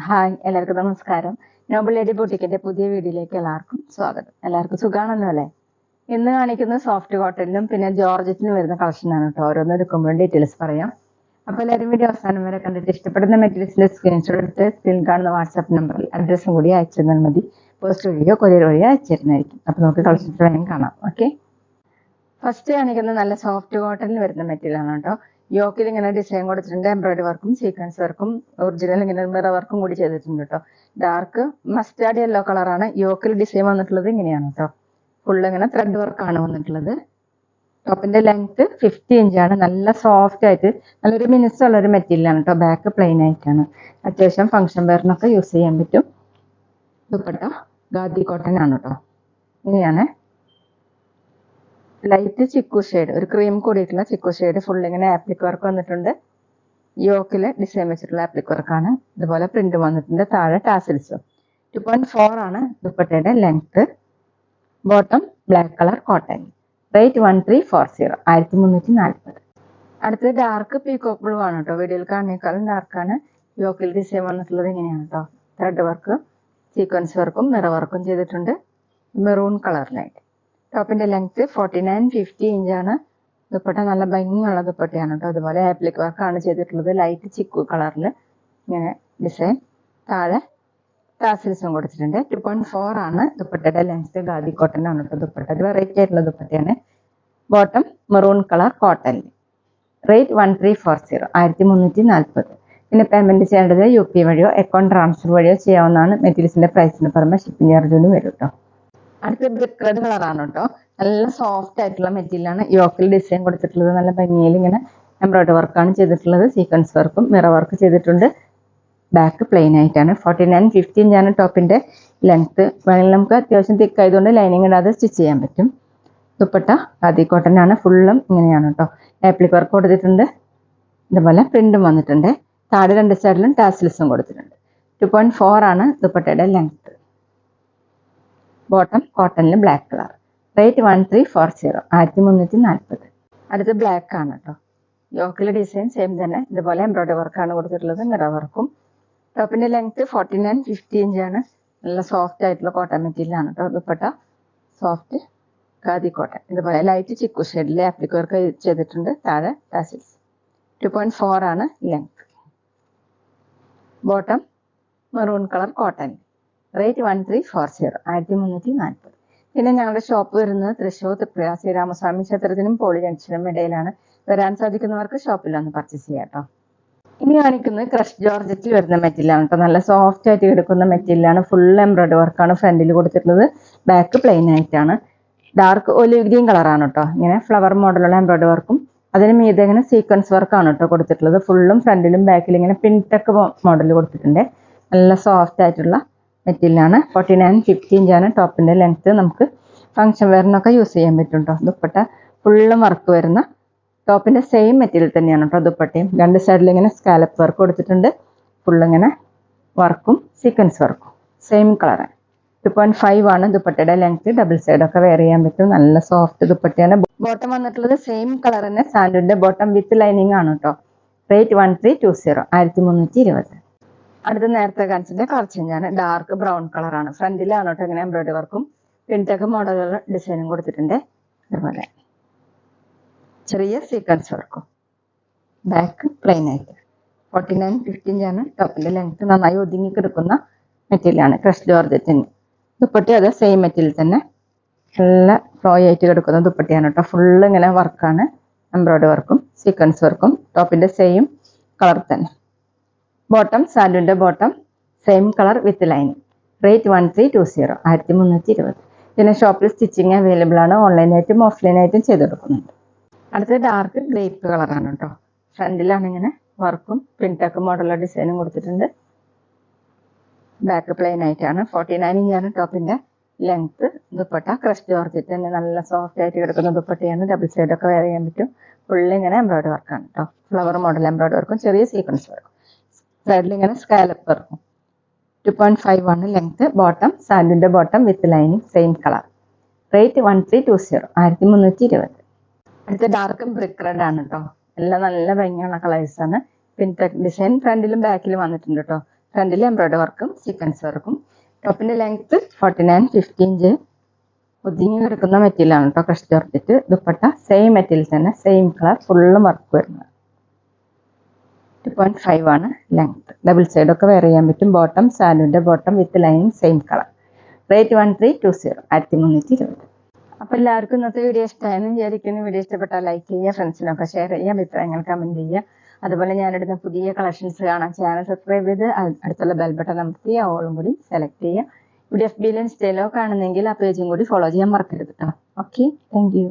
Hi, എല്ലാവർക്കും നമസ്കാരം. Noble lady ബുട്ടിക്കിന്റെ പുതിയ വീഡിയോയിലേക്ക് എല്ലാവർക്കും സ്വാഗതം. എല്ലാവർക്കും സുഖാണല്ലോ അല്ലേ? ഇന്ന് കാണിക്കുന്നത് സോഫ്റ്റ് കോട്ടണിലും പിന്നെ ജോർജറ്റിനും വരുന്ന കളക്ഷനാണ് കേട്ടോ. ഓരോന്ന് എടുക്കുമ്പോഴും ഡീറ്റെയിൽസ് പറയാം. അപ്പോൾ എല്ലാവരും വീഡിയോ അവസാനം വരെ കണ്ടിട്ട് ഇഷ്ടപ്പെടുന്ന മെറ്റീരിയൽസിന്റെ സ്ക്രീൻഷോട്ട് എടുത്ത് സ്ക്രീൻ കാണുന്ന വാട്സാപ്പ് നമ്പറിൽ അഡ്രസ്സും കൂടി അയച്ചു തന്നാൽ മതി. പോസ്റ്റ് വഴിയോ കൊറിയർ വഴിയോ അയച്ചു തരുന്നതായിരിക്കും. അപ്പോൾ നമുക്ക് കളക്ഷൻസ് വേണം കാണാം. ഓക്കെ, ഫസ്റ്റ് കാണിക്കുന്നത് നല്ല സോഫ്റ്റ് കോട്ടണിൽ വരുന്ന മെറ്റീരിയൽ ആണ് കേട്ടോ. യോക്കിൽ ഇങ്ങനെ ഡിസൈൻ കൊടുത്തിട്ടുണ്ട്, എംബ്രോയിഡറി വർക്കും സീക്വൻസ് വർക്കും ഒറിജിനൽ ഇങ്ങനെ മിറർ വർക്കും കൂടി ചെയ്തിട്ടുണ്ട് കേട്ടോ. ഡാർക്ക് മസ്റ്റാർഡ് യെല്ലോ കളറാണ്. യോക്കിൽ ഡിസൈൻ വന്നിട്ടുള്ളത് ഇങ്ങനെയാണ് കേട്ടോ. ഫുള്ള് ഇങ്ങനെ ത്രെഡ് വർക്കാണ് വന്നിട്ടുള്ളത്. ടോപ്പിന്റെ ലെങ്ത് 50 ഇഞ്ചാണ്. നല്ല സോഫ്റ്റ് ആയിട്ട് നല്ലൊരു മിനുസുള്ള ഒരു മെറ്റീരിയലാണ് കേട്ടോ. ബാക്ക് പ്ലെയിൻ ആയിട്ടാണ്. അത്യാവശ്യം ഫംഗ്ഷൻ വെയറിനൊക്കെ യൂസ് ചെയ്യാൻ പറ്റും. ദുപ്പട്ട ഖാദി കോട്ടൺ ആണ് കേട്ടോ. ഇങ്ങനെയാണ് ലൈറ്റ് ചിക്കു ഷെയ്ഡ്, ഒരു ക്രീം കൂടിയിട്ടുള്ള ചിക്കു ഷെയ്ഡ്. ഫുൾ ഇങ്ങനെ ആപ്ലിക് വർക്ക് വന്നിട്ടുണ്ട്. യോക്കില് ഡിസൈൻ വെച്ചിട്ടുള്ള ആപ്ലിക് വർക്കാണ്. ഇതുപോലെ പ്രിന്റ് വന്നിട്ടുണ്ട്. താഴെ ടാസിൽസും. 2.4 ആണ് ദുപ്പട്ടയുടെ length. Bottom black colour cotton. Rate 1340, 1340. അടുത്തത് ഡാർക്ക് പീകോക്ക് ബ്ലൂ ആണ് കേട്ടോ. വീഡിയോയിൽ കാണുന്നേക്കാളും ഡാർക്കാണ്. യോക്കിൽ ഡിസൈൻ വന്നിട്ടുള്ളത് ഇങ്ങനെയാണ് കേട്ടോ. ത്രെഡ് വർക്ക് സീക്വൻസ് വർക്കും മിറർ വർക്കും ചെയ്തിട്ടുണ്ട്. മെറൂൺ കളറിലായിട്ട്. ടോപ്പിന്റെ ലെങ്ത് 49-50 ഇഞ്ചാണ്. ദുപ്പട്ട നല്ല ഭംഗിയുള്ള ദുപ്പട്ടയാണ് കേട്ടോ. അതുപോലെ ആപ്ലിക് വർക്കാണ് ചെയ്തിട്ടുള്ളത്. ലൈറ്റ് ചിക്കു കളറിൽ ഇങ്ങനെ ഡിസൈൻ. താഴെ ടാസിൽസും കൊടുത്തിട്ടുണ്ട്. 2.4 ആണ് ദുപ്പട്ടയുടെ ലെങ്ത്. ഖാദി കോട്ടൺ ആണ് കേട്ടോ ദുപ്പട്ട. ഇത് വെറൈറ്റി ആയിട്ടുള്ള ദുപ്പട്ടയാണ്. Bottom maroon colour cotton. Rate 1340, 1340. പിന്നെ പേയ്മെന്റ് ചെയ്യേണ്ടത് UP വഴിയോ അക്കൗണ്ട് ട്രാൻസ്ഫർ വഴിയോ ചെയ്യാവുന്നതാണ്. മെറ്റീരിയൽസിന്റെ പ്രൈസിന് പുറമെ ഷിപ്പിംഗ് ചാർജൊന്നും വരും കേട്ടോ. അടുത്ത ബ്രിക്ക് റെഡ് കളറാണ് കേട്ടോ. നല്ല സോഫ്റ്റ് ആയിട്ടുള്ള മെറ്റീരിയലാണ്. യോക്കിൽ ഡിസൈൻ കൊടുത്തിട്ടുള്ളത് നല്ല ഭംഗിയിൽ ഇങ്ങനെ എംബ്രോയിഡറി വർക്കാണ് ചെയ്തിട്ടുള്ളത്. സീക്വൻസ് വർക്കും മിറർ വർക്ക് ചെയ്തിട്ടുണ്ട്. ബാക്ക് പ്ലെയിൻ ആയിട്ടാണ്. 49-50 ഇഞ്ചാണ് ടോപ്പിന്റെ ലെങ്ത്. വേണമെങ്കിൽ നമുക്ക് അത്യാവശ്യം തിക്ക് ആയതുകൊണ്ട് ലൈനിങ് ഇടാതെ സ്റ്റിച്ച് ചെയ്യാൻ പറ്റും. ദുപ്പട്ട ഖാദി കോട്ടൺ ആണ്. ഫുള്ളും ഇങ്ങനെയാണ് കേട്ടോ. ആപ്ലിക് വർക്ക് കൊടുത്തിട്ടുണ്ട്. ഇതുപോലെ പ്രിന്റും വന്നിട്ടുണ്ട്. താഴെ രണ്ട് സൈഡിലും ടാസിൽസും കൊടുത്തിട്ടുണ്ട്. 2.4 ആണ് ദുപ്പട്ടയുടെ ലെങ്ത്. ബോട്ടം കോട്ടണിൽ ബ്ലാക്ക് കളർ. റേറ്റ് 1340, 1340. അടുത്ത് ബ്ലാക്ക് ആണ് കേട്ടോ. യോക്കിലെ ഡിസൈൻ സെയിം തന്നെ. ഇതുപോലെ എംബ്രോയിഡറി വർക്കാണ് കൊടുത്തിട്ടുള്ളത്. മിറർ വർക്കും. ടോപ്പിന്റെ ലെങ്ത് 49-50 ഇഞ്ചാണ്. നല്ല സോഫ്റ്റ് ആയിട്ടുള്ള കോട്ടൺ മെറ്റീരിയൽ ആണ് കേട്ടോ. Dupatta soft khadi cotton. ഇതുപോലെ ലൈറ്റ് ചിക്കു ഷെയ്ഡിൽ ആപ്ലിക് വർക്ക് ചെയ്തിട്ടുണ്ട്. താഴെ ടാസിൽസ്. 2.4 ആണ് length. Bottom maroon colour cotton. Rate 1340, 1340. പിന്നെ ഞങ്ങളുടെ ഷോപ്പ് വരുന്നത് തൃശ്ശൂർ തൃപ്രയാർ ശ്രീരാമസ്വാമി ക്ഷേത്രത്തിനും പോളി ജംഗ്ഷനും ഇടയിലാണ്. വരാൻ സാധിക്കുന്നവർക്ക് ഷോപ്പിൽ വന്ന് പർച്ചേസ് ചെയ്യാം കേട്ടോ. ഇനി കാണിക്കുന്നത് ക്രഷ് ജോർജറ്റിൽ വരുന്ന മെറ്റീരിയലാണ് കേട്ടോ. നല്ല സോഫ്റ്റ് ആയിട്ട് കിടക്കുന്ന മെറ്റീരിയലാണ്. ഫുൾ എംബ്രോയിഡറി വർക്കാണ് ഫ്രണ്ടിൽ കൊടുത്തിട്ടുള്ളത്. ബാക്ക് പ്ലെയിൻ ആയിട്ടാണ്. ഡാർക്ക് ഒലിവ് ഗ്രീൻ കളറാണ് കേട്ടോ. ഇങ്ങനെ ഫ്ലവർ മോഡലുള്ള എംബ്രോയിഡറി വർക്കും അതിന് മീതെ ഇങ്ങനെ സീക്വൻസ് വർക്കാണ് കേട്ടോ കൊടുത്തിട്ടുള്ളത്. ഫുള്ളും ഫ്രണ്ടിലും ബാക്കിലും ഇങ്ങനെ പിൻടെക്ക് മോഡൽ കൊടുത്തിട്ടുണ്ട്. നല്ല സോഫ്റ്റ് ആയിട്ടുള്ള മെറ്റീരിയലാണ്. 49-50 ഇഞ്ചാണ് ടോപ്പിന്റെ ലെങ്ത്. നമുക്ക് ഫംഗ്ഷൻ വെയറിനൊക്കെ യൂസ് ചെയ്യാൻ പറ്റും കേട്ടോ. ദുപ്പട്ട ഫുള്ളും വർക്ക് വരുന്ന ടോപ്പിന്റെ സെയിം മെറ്റീരിയൽ തന്നെയാണ് കേട്ടോ ദുപ്പട്ടയും. രണ്ട് സൈഡിൽ ഇങ്ങനെ സ്കാലപ്പ് വർക്ക് കൊടുത്തിട്ടുണ്ട്. ഫുള്ളിങ്ങനെ വർക്കും സീക്വൻസ് വർക്കും സെയിം കളറാണ്. 2.5 ആണ് ദുപ്പട്ടയുടെ ലെങ്ത്. ഡബിൾ സൈഡൊക്കെ വെയർ ചെയ്യാൻ പറ്റും. നല്ല സോഫ്റ്റ് ദുപ്പട്ടയാണ്. ബോട്ടം വന്നിട്ടുള്ളത് സെയിം കളർ തന്നെ. സാൻഡുവിന്റെ ബോട്ടം വിത്ത് ലൈനിങ് ആണ് കേട്ടോ. റേറ്റ് 1320, 1320. അടുത്ത നേരത്തെ കാണിച്ചിട്ട് കളർ ചേഞ്ച് ആണ്. ഡാർക്ക് ബ്രൗൺ കളറാണ്. ഫ്രണ്ടിലാണ് കേട്ടോ ഇങ്ങനെ എംബ്രോയിഡറി വർക്കും പിൻടെക്ക് മോഡലുള്ള ഡിസൈനും കൊടുത്തിട്ടുണ്ട്. ഇതുപോലെ ചെറിയ സീക്വൻസ് വർക്കും. ബാക്ക് പ്ലെയിൻ ആയിട്ട്. 49-50 ഇഞ്ചാണ് ടോപ്പിന്റെ ലെങ്ത്. നന്നായി ഒതുങ്ങി കിടക്കുന്ന മെറ്റീരിയലാണ് ക്രഷ് ജോർജറ്റിന്. ദുപ്പട്ടി അത് സെയിം മെറ്റീരിയൽ തന്നെ. നല്ല ഫ്ലോ ആയിട്ട് കിടക്കുന്ന ദുപ്പട്ടിയാണ് കേട്ടോ. ഫുള്ള് ഇങ്ങനെ വർക്കാണ്. എംബ്രോയിഡറി വർക്കും സീക്വൻസ് വർക്കും ടോപ്പിന്റെ സെയിം കളർ തന്നെ. ബോട്ടം സാൻഡുവിന്റെ bottom same colour with lining. Rate 1320, 1320. പിന്നെ ഷോപ്പിൽ സ്റ്റിച്ചിങ് അവൈലബിൾ ആണ്. ഓൺലൈനായിട്ടും ഓഫ്ലൈനായിട്ടും ചെയ്തെടുക്കുന്നുണ്ട്. അടുത്തത് ഡാർക്ക് ഗ്രേപ്പ് കളറാണ് കേട്ടോ. ഫ്രണ്ടിലാണ് ഇങ്ങനെ വർക്കും പിൻടെക്ക് മോഡലുള്ള ഡിസൈനും കൊടുത്തിട്ടുണ്ട്. ബാക്ക് പ്ലെയിൻ ആയിട്ടാണ്. 49 ഇഞ്ചാണ് ടോപ്പിന്റെ ലെങ്ത്. ദുപ്പട്ട ക്രഷ് ജോർജറ്റ് തന്നെ. നല്ല സോഫ്റ്റ് ആയിട്ട് കിടക്കുന്ന ദുപ്പട്ടയാണ്. ഡബിൾ സൈഡൊക്കെ വെയർ ചെയ്യാൻ പറ്റും. ഫുള്ള് ഇങ്ങനെ എംബ്രോയിഡറി വർക്കാണ് കേട്ടോ. ഫ്ലവർ മോഡൽ എംബ്രോയിഡറി വർക്കും ചെറിയ സീക്വൻസ് വർക്കും. സൈഡിൽ ഇങ്ങനെ സ്കാലപ്പ് വർക്കും. 2.5 ആണ് ലെങ്ത്. ബോട്ടം സാൻഡുവിന്റെ bottom with lining same colour. Rate 1320, 1320. അടുത്ത ഡാർക്ക് ബ്രിക്ക് റെഡ് ആണ് കേട്ടോ. എല്ലാം നല്ല ഭംഗിയുള്ള കളേഴ്സ് ആണ്. പിൻടെക്ക് ഡിസൈൻ ഫ്രണ്ടിലും ബാക്കിലും വന്നിട്ടുണ്ട് കേട്ടോ. ഫ്രണ്ടിൽ എംബ്രോയിഡറി വർക്കും സീക്വൻസ് വർക്കും. ടോപ്പിന്റെ ലെങ്ത് 49-50 ഇഞ്ച്. ഒതുങ്ങി കിടക്കുന്ന മെറ്റീരിയലാണ് കേട്ടോ, crush georgette. Dupatta same material തന്നെ, സെയിം കളർ, ഫുള്ള് വർക്ക് വരുന്നത്. 2.5 ആണ് ലെങ്ത്. ഡബിൾ സൈഡ് ഒക്കെ വെയർ ചെയ്യാൻ പറ്റും. ബോട്ടം സാൻഡുവിന്റെ bottom with lining, same colour. Rate 1320, 1320. അപ്പോൾ എല്ലാവർക്കും ഇന്നത്തെ വീഡിയോ ഇഷ്ടമായെന്ന് വിചാരിക്കുന്നു. വീഡിയോ ഇഷ്ടപ്പെട്ടാൽ ലൈക്ക് ചെയ്യുക, ഫ്രണ്ട്സിനൊക്കെ ഷെയർ ചെയ്യുക, അഭിപ്രായങ്ങൾ കമന്റ് ചെയ്യുക. അതുപോലെ ഞാനിടുന്ന പുതിയ കളക്ഷൻസ് കാണാൻ ചാനൽ സബ്സ്ക്രൈബ് ചെയ്ത് അടുത്തുള്ള ബെൽ ബട്ടൺ അമർത്തി ഓളും കൂടി സെലക്ട് ചെയ്യുക. വീഡിയോ FB ഇൻസ്റ്റയിലോ കാണുന്നെങ്കിൽ ആ പേജും കൂടി ഫോളോ ചെയ്യാൻ മറക്കരുത് കേട്ടോ. Okay, thank you.